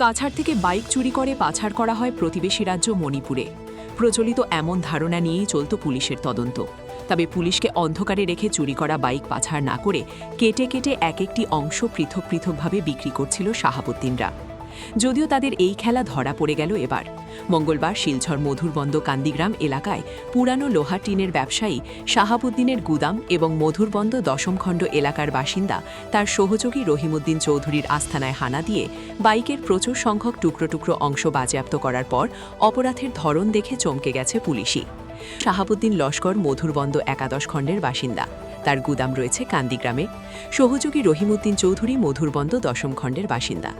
কাছাড় থেকে বাইক চুরি করে পাচার করা হয় প্রতিবেশী রাজ্য মণিপুরে। প্রচলিত এমন ধারণা নিয়েই চলত পুলিশের তদন্ত। তবে পুলিশকে অন্ধকারে রেখে চুরি করা বাইক পাচার না করে কেটে কেটে এক একটি অংশ পৃথক পৃথকভাবে বিক্রি করছিল শাহাবুদ্দিনরা। যদিও তাদের এই খেলা ধরা পড়ে গেল এবার। মঙ্গলবার শিলচর মধুরবন্দ কান্দিগ্রাম এলাকায় পুরানো লোহা টিনের ব্যবসায়ী শাহাবুদ্দিনের গুদাম এবং মধুরবন্দ দশমখণ্ড এলাকার বাসিন্দা তার সহযোগী রহিমউদ্দিন চৌধুরীর আস্তানায় হানা দিয়ে বাইকের প্রচুর সংখ্যক টুকরো টুকরো অংশ বাজেয়াপ্ত করার পর অপরাধের ধরন দেখে চমকে গেছে পুলিশই। শাহাবুদ্দিন লস্কর মধুরবন্দ একাদশ খণ্ডের বাসিন্দা। তার গুদাম রয়েছে কান্দিগ্রামে। সহযোগী রহিমউদ্দিন চৌধুরী মধুরবন্দ দশম খণ্ডের বাসিন্দা।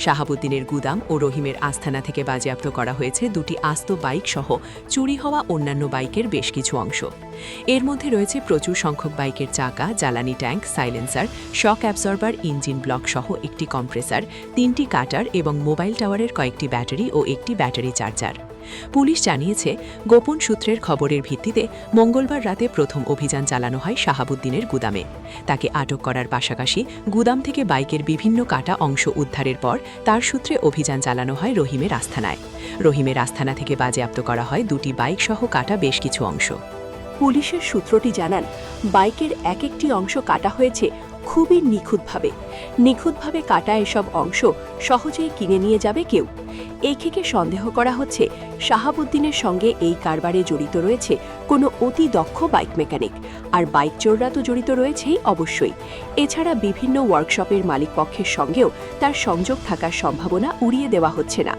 শাহাবুদ্দিনের গুদাম ও রহিমের আস্তানা থেকে বাজেয়াপ্ত করা হয়েছে দুটি আস্ত বাইক সহ চুরি হওয়া অন্যান্য বাইকের বেশ কিছু অংশ। এর মধ্যে রয়েছে প্রচুর সংখ্যক বাইকের চাকা, জ্বালানি tank, silencer, shock absorber, engine block সহ একটি কম্প্রেসার, 3টি কাটার এবং মোবাইল টাওয়ারের কয়েকটি ব্যাটারি ও একটি ব্যাটারি চার্জার। পুলিশ জানিয়েছে, গোপন সূত্রের খবরের ভিত্তিতে মঙ্গলবার রাতে প্রথম অভিযান চালানো হয় শাহাবুদ্দিনের গুদামে। তাকে আটক করার পাশাপাশি গুদাম থেকে বাইকের বিভিন্ন কাটা অংশ উদ্ধারের পর তার সূত্রে অভিযান চালানো হয় রহিমের আস্তানায়। রহিমের আস্তানা থেকে বাজেয়াপ্ত করা হয় দুটি বাইক সহ কাটা বেশ কিছু অংশ। পুলিশের সূত্রটি জানান, বাইকের এক একটি অংশ কাটা হয়েছে খুবই নিখুঁতভাবে কাটা এসব অংশ সহজেই কিনে নিয়ে যাবে কেউ। একে সন্দেহ করা হচ্ছে শাহাবুদ্দিনের সঙ্গে এই কারবারে জড়িত রয়েছে কোনো অতি দক্ষ বাইক মেকানিক, আর বাইক চোররা তো জড়িত রয়েছেই অবশ্যই। এছাড়া বিভিন্ন ওয়ার্কশপের মালিকপক্ষের সঙ্গেও তার সংযোগ থাকার সম্ভাবনা উড়িয়ে দেওয়া হচ্ছে না।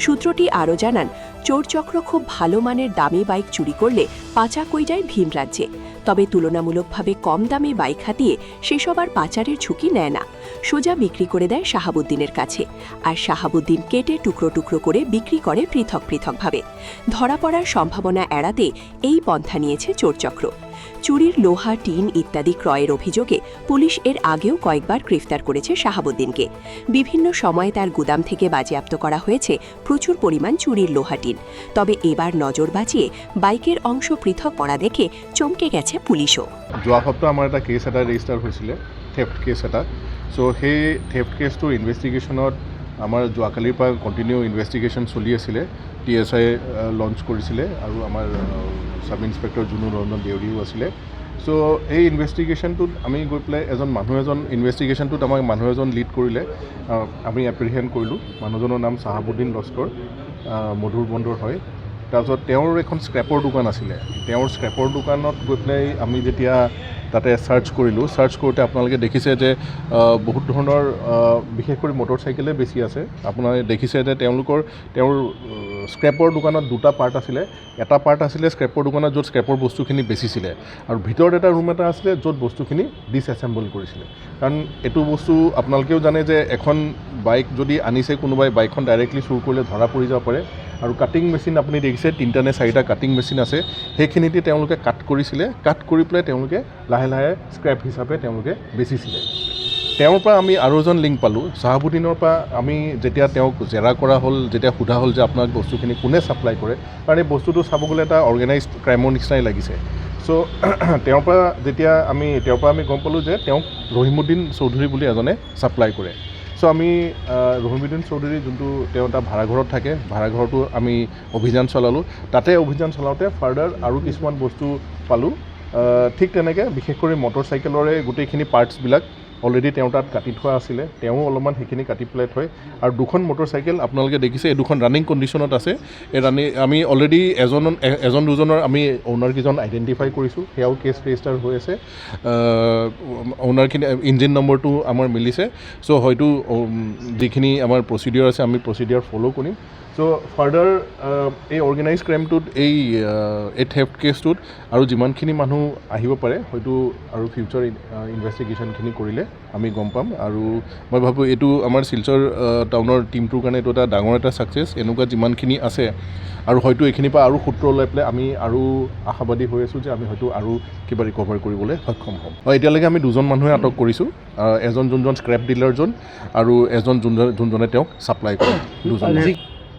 সূত্রটি আরও জানান, চোরচক্র খুব ভালো মানের দামি বাইক চুরি করলে পাচার হয়ে যায় ভিন রাজ্যে। তবে তুলনামূলকভাবে কম দামে বাইক হাতিয়ে সেসব আর পাচারের ঝুঁকি নেয় না, সোজা বিক্রি করে দেয় শাহাবুদ্দিনের কাছে। আর শাহাবুদ্দিন কেটে টুকরো টুকরো করে বিক্রি করে পৃথকভাবে। ধরা পড়ার সম্ভাবনা এড়াতে এই পন্থা নিয়েছে চোরচক্র। চুরির লোহা, টিন ইত্যাদি ক্রয়ের অভিযোগে পুলিশ এর আগেও কয়েকবার গ্রেফতার করেছে শাহাবুদ্দিনকে। বিভিন্ন সময়ে তার গুদাম থেকে বাজেয়াপ্ত করা হয়েছে প্রচুর পরিমাণ চুরির লোহা, টিন। তবে এবার নজর বাঁচিয়ে বাইকের অংশ পৃথক করা দেখে চমকে গেছে পুলিশও। যোৱা সপ্তাহ আমাৰ এটা কেছ এটা ৰেজিষ্টাৰ হৈছিলে, থেফ্ট কেছ এটা। চ' সেই থেফ্ট কেছটোৰ ইনভেষ্টিগেশ্যনত আমাৰ যোৱাকালিৰ পৰা কণ্টিনিউ ইনভেষ্টিগেশ্যন চলি আছিলে। TSI লঞ্চ কৰিছিলে আৰু আমাৰ সাব ইন্সপেক্টৰ জুনু ৰঞ্জন দেউৰীও আছিলে। চ' এই ইনভেষ্টিগেশ্যনটোত আমি গৈ পেলাই ইনভেষ্টিগেশ্যনটোত আমাক মানুহ এজন লিড কৰিলে। আমি এপ্ৰিহেণ্ড কৰিলোঁ। মানুহজনৰ নাম শাহাবুদ্দিন লস্কৰ, মধুৰবন্দৰ হয়। তাৰপিছত তেওঁৰ এখন স্ক্ৰেপৰ দোকান আছিলে। তেওঁৰ স্ক্ৰেপৰ দোকানত গৈ পেলাই আমি যেতিয়া তাতে চাৰ্চ কৰোঁতে আপোনালোকে দেখিছে যে বহুত ধৰণৰ বিশেষ কৰি মটৰচাইকেলে বেছি আছে। আপোনালোকে দেখিছে যে তেওঁৰ স্ক্ৰেপৰ দোকানত দুটা পাৰ্ট আছিলে। এটা পাৰ্ট আছিলে স্ক্ৰেপৰ দোকানত য'ত স্ক্ৰেপৰ বস্তুখিনি বেচিছিলে, আৰু ভিতৰত এটা ৰুম এটা আছিলে য'ত বস্তুখিনি ডিছএছেম্বল কৰিছিলে। কাৰণ এইটো বস্তু আপোনালোকেও জানে যে এখন বাইক যদি আনিছে কোনোবাই, বাইকখন ডাইৰেক্টলি চুৰ কৰিলে ধৰা পৰি যাব পাৰে। আৰু কাটিং মেচিন আপুনি দেখিছে 3টা নে 4টা কাটিং মেচিন আছে। সেইখিনিতে তেওঁলোকে কাট কৰিছিলে। কাট কৰি পেলাই তেওঁলোকে লাহে লাহে স্ক্ৰেপ হিচাপে তেওঁলোকে বেচিছিলে। তেওঁৰ পৰা আমি আৰু এজন লিংক পালোঁ। শাহাবুদ্দিনৰ পৰা আমি যেতিয়া তেওঁক জেৰা কৰা হ'ল, যেতিয়া সোধা হ'ল যে আপোনাক বস্তুখিনি কোনে ছাপ্লাই কৰে, কাৰণ এই বস্তুটো চাব গ'লে এটা অৰ্গেনাইজড ক্ৰাইমৰ নিচিনাই লাগিছে। চ' তেওঁৰ পৰা আমি গম পালোঁ যে তেওঁক ৰহিমউদ্দিন চৌধুৰী বুলি এজনে ছাপ্লাই কৰে। চ' আমি ৰহিমউদ্দিন চৌধুৰী যোনটো তেওঁ এটা ভাড়াঘৰত থাকে, ভাড়াঘৰটো আমি অভিযান চলালোঁ। তাতে অভিযান চলাওঁতে ফাৰ্ডাৰ আৰু কিছুমান বস্তু পালোঁ। ঠিক তেনেকৈ বিশেষ কৰি মটৰচাইকেলৰে গোটেইখিনি পাৰ্টছবিলাক অলৰেডি তেওঁৰ তাত কাটি থোৱা আছিলে। তেওঁ অলপমান সেইখিনি কাটি পেলাই থয়। আৰু দুখন মটৰচাইকেল আপোনালোকে দেখিছে, এই দুখন ৰানিং কণ্ডিশ্যনত আছে। আমি অলৰেডি এজন দুজনৰ আমি অ'নাৰকেইজন আইডেণ্টিফাই কৰিছোঁ। সেয়াও কেছ ৰেজিষ্টাৰ হৈ আছে। অ'নাৰখিনি ইঞ্জিন নম্বৰটো আমাৰ মিলিছে। চ' হয়তো যিখিনি আমাৰ প্ৰচিডিঅ'ৰ আছে আমি প্ৰচিডিঅ'ৰ ফ'ল' কৰিম। চ' ফাৰ্ডাৰ এই অৰ্গেনাইজ ক্ৰাইমটোত এই থেফ্ট কেছটোত আৰু যিমানখিনি মানুহ আহিব পাৰে, হয়তো আৰু ফিউচাৰ ইনভেষ্টিগেশ্যনখিনি কৰিলে আমি গম পাম। আৰু মই ভাবোঁ এইটো আমাৰ শিলচৰ টাউনৰ টীমটোৰ কাৰণে এইটো এটা ডাঙৰ এটা ছাকচেছ। এনেকুৱা যিমানখিনি আছে আৰু হয়তো এইখিনিৰ পৰা আৰু সূত্ৰ ওলাই পেলাই আমি আৰু আশাবাদী হৈ আছোঁ যে আমি হয়তো আৰু কিবা ৰিকভাৰ কৰিবলৈ সক্ষম হ'ম। এতিয়ালৈকে আমি দুজন মানুহে আটক কৰিছোঁ। এজন যোনজন স্ক্ৰেপ ডিলাৰজন আৰু এজন যোনজনে তেওঁক ছাপ্লাই কৰে, দুজন।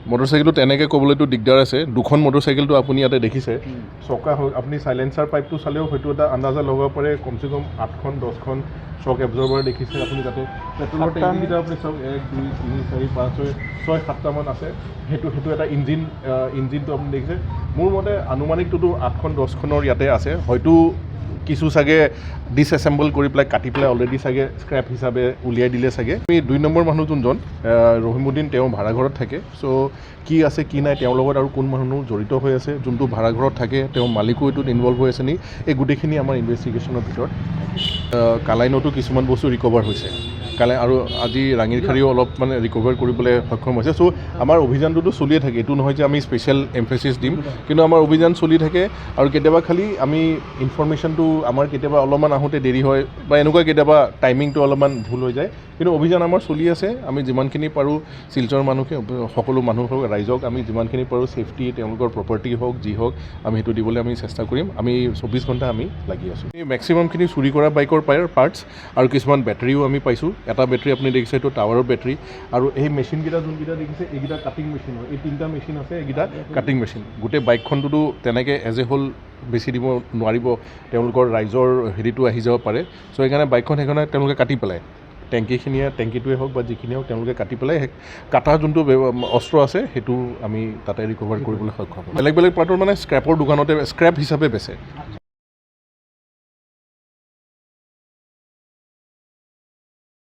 মটৰচাইকেলটো তেনেকৈ ক'বলৈতো দিগদাৰ আছে। দুখন মটৰচাইকেলটো আপুনি ইয়াতে দেখিছে, চকা আপুনি চাইলেঞ্চাৰ পাইপটো চালেও হয়তো এটা আন্দাজা লগাব পাৰে, কমচে কম 8খন 10খন শ্বক এবজৰ্বাৰ দেখিছে আপুনি তাতে। পেট্ৰলৰ টেংকিকেইটা আপুনি চাওক 1 2 3 4 5 6 7টামান আছে। সেইটো এটা ইঞ্জিনটো আপুনি দেখিছে। মোৰ মতে আনুমানিকটোতো 8খন 10খনৰ ইয়াতে আছে, হয়তো কিছু চাগে ডিছএছেম্বল কৰি পেলাই কাটি পেলাই অলৰেডি চাগে স্ক্ৰেপ হিচাপে উলিয়াই দিলে চাগে। আমি 2 নম্বৰ মানুহ যোনজন ৰহিমুদ্দিন, তেওঁ ভাড়াঘৰত থাকে। চ' কি আছে কি নাই, তেওঁৰ লগত আৰু কোন মানুহ জড়িত হৈ আছে, যোনটো ভাড়াঘৰত থাকে তেওঁ মালিকো এইটোত ইনভলভ হৈ আছে নি, এই গোটেইখিনি আমাৰ ইনভেষ্টিগেশ্যনৰ ভিতৰত। কালাইনতো কিছুমান বস্তু ৰিকভাৰ হৈছে, আৰু আজি ৰাঙিৰখাৰীও অলপ মানে ৰিকভাৰ কৰিবলৈ সক্ষম হৈছে। চ' আমাৰ অভিযানটোতো চলিয়ে থাকে, এইটো নহয় যে আমি স্পেচিয়েল এমফেচিছ দিম, কিন্তু আমাৰ অভিযান চলি থাকে। আৰু কেতিয়াবা খালি আমি ইনফৰমেশ্যনটো আমাৰ কেতিয়াবা অলপমান আহোঁতে দেৰি হয়, বা এনেকুৱা কেতিয়াবা টাইমিংটো অলপমান ভুল হৈ যায়, কিন্তু অভিযান আমাৰ চলি আছে। আমি যিমানখিনি পাৰোঁ শিলচৰৰ মানুহে, সকলো মানুহক, ৰাইজক আমি যিমানখিনি পাৰোঁ ছেফটি, তেওঁলোকৰ প্ৰপাৰ্টি হওক যি হওক, আমি সেইটো দিবলৈ আমি চেষ্টা কৰিম। আমি 24 ঘণ্টা আমি লাগি আছোঁ। এই মেক্সিমামখিনি চুৰি কৰা বাইকৰ পাৰ্টছ আৰু কিছুমান বেটাৰীও আমি পাইছোঁ। এটা বেটাৰী আপুনি দেখিছে, এইটো টাৱাৰৰ বেটাৰী। আৰু এই মেচিনকেইটা যোনকেইটা দেখিছে, এইকেইটা কাটিং মেচিন হয়। এই 3টা মেচিন আছে, এইকেইটা কাটিং মেচিন। গোটেই বাইকখনটোতো তেনেকৈ এজ এ হোল বেছি দিব নোৱাৰিব, তেওঁলোকৰ ৰাইজৰ হেৰিটো আহি যাব পাৰে। চ' সেইকাৰণে বাইকখন সেইকাৰণে তেওঁলোকে কাটি পেলায়, টেংকিটোৱে হওক বা যিখিনি হওক, তেওঁলোকে কাটি পেলাই কাটা যোনটো অস্ত্ৰ আছে সেইটো আমি তাতে ৰিকভাৰ কৰিবলৈ সক্ষম হ'ম। বেলেগ পাৰ্টৰ মানে স্ক্ৰেপৰ দোকানতে স্ক্ৰেপ হিচাপে বেচে।